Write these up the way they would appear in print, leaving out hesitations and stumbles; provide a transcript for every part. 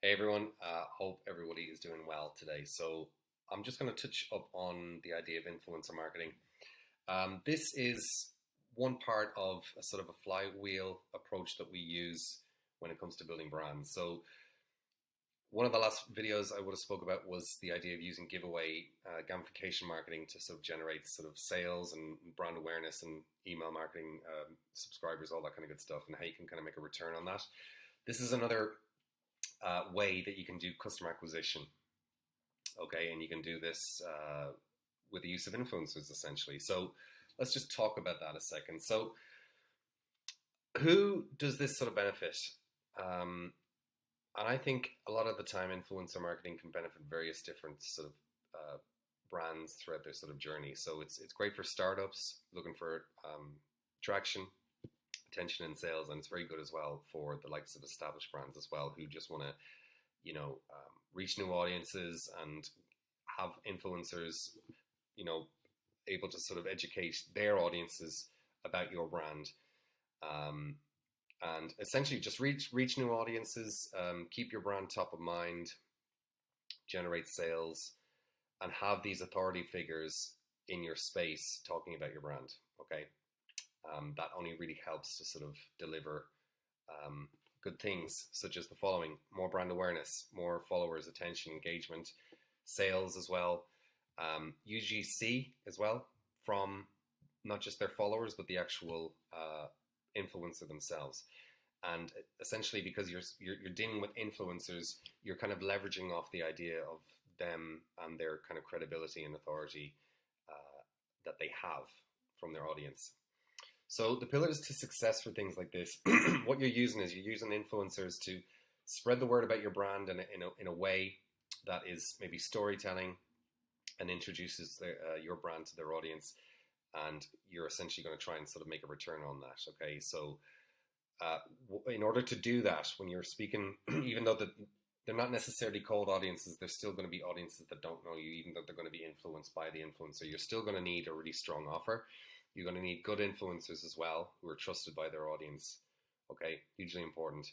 Hey everyone, hope everybody is doing well today. So I'm just going to touch up on the idea of influencer marketing. This is one part of a sort of a flywheel approach that we use when it comes to building brands. So one of the last videos I would have spoke about was the idea of using giveaway gamification marketing to sort of generate sort of sales and brand awareness and email marketing, subscribers, all that kind of good stuff, and how you can kind of make a return on that. This is another way that you can do customer acquisition. Okay, and you can do this with the use of influencers essentially. So let's just talk about that a second. So who does this sort of benefit? And I think a lot of the time influencer marketing can benefit various different sort of brands throughout their sort of journey. So it's great for startups looking for traction, attention and sales, and it's very good as well for the likes of established brands as well who just want to reach new audiences and have influencers able to sort of educate their audiences about your brand, and essentially just reach new audiences, keep your brand top of mind, generate sales, and have these authority figures in your space talking about your brand. Okay, that only really helps to sort of deliver good things, such as the following: more brand awareness, more followers, attention, engagement, sales as well, UGC as well from not just their followers but the actual influencer themselves. And essentially, because you're dealing with influencers, you're kind of leveraging off the idea of them and their kind of credibility and authority that they have from their audience. So the pillars to success for things like this, what you're using influencers to spread the word about your brand in a way that is maybe storytelling and introduces your brand to their audience, and you're essentially going to try and sort of make a return on that. Okay, so in order to do that, when you're speaking, even though they're not necessarily cold audiences, they're still going to be audiences that don't know you, even though they're going to be influenced by the influencer. You're still going to need a really strong offer. You're going to need good influencers as well, who are trusted by their audience. Okay, hugely important.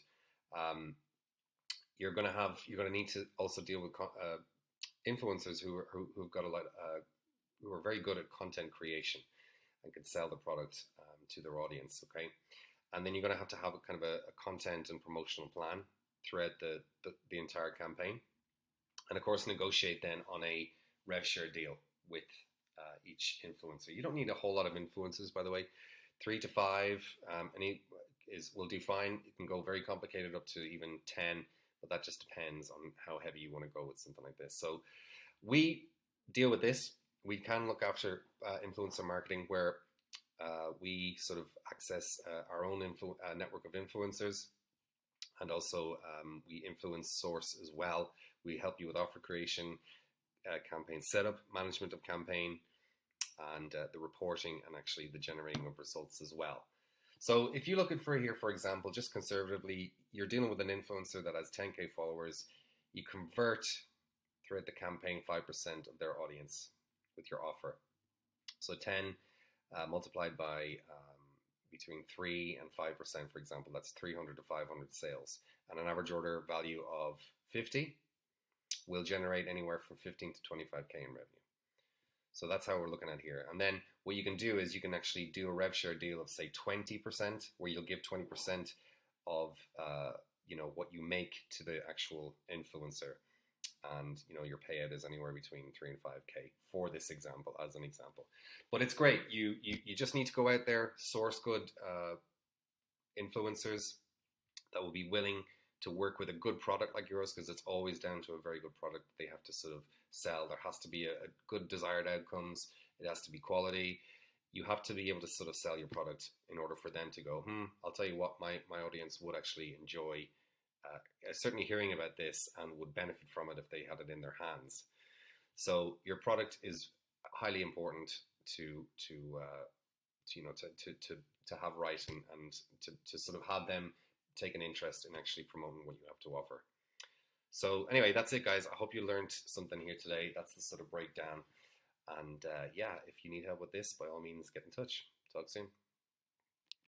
You're going to need to also deal with influencers who've got who are very good at content creation and can sell the product to their audience. Okay, and then you're going to have a kind of a content and promotional plan throughout the entire campaign, and of course negotiate then on a rev share deal with each influencer. You don't need a whole lot of influencers, by the way. 3 to 5 will do fine. It can go very complicated up to even 10, but that just depends on how heavy you want to go with something like this. So we deal with this. We can look after influencer marketing where we sort of access our own network of influencers, and also we influence source as well. We help you with offer creation, campaign setup, management of campaign, and the reporting, and actually the generating of results as well. So if you look at for example, just conservatively, you're dealing with an influencer that has 10k followers. You convert throughout the campaign 5% of their audience with your offer. So 10 multiplied by between 3 and 5%, for example, that's 300 to 500 sales, and an average order value of 50 will generate anywhere from 15 to 25k in revenue. So that's how we're looking at here. And then what you can do is you can actually do a rev share deal of say 20%, where you'll give 20% of what you make to the actual influencer, and your payout is anywhere between 3 and 5k for this example, as an example. But it's great. You just need to go out there, source good influencers that will be willing to work with a good product like yours, because it's always down to a very good product they have to sort of sell. There has to be a good desired outcomes. It has to be quality. You have to be able to sort of sell your product in order for them to go, I'll tell you what, my audience would actually enjoy certainly hearing about this and would benefit from it if they had it in their hands. So your product is highly important to have right, and to sort of have them take an interest in actually promoting what you have to offer. So anyway, that's it, guys. I hope you learned something here today. That's the sort of breakdown. And if you need help with this, by all means, get in touch. Talk soon.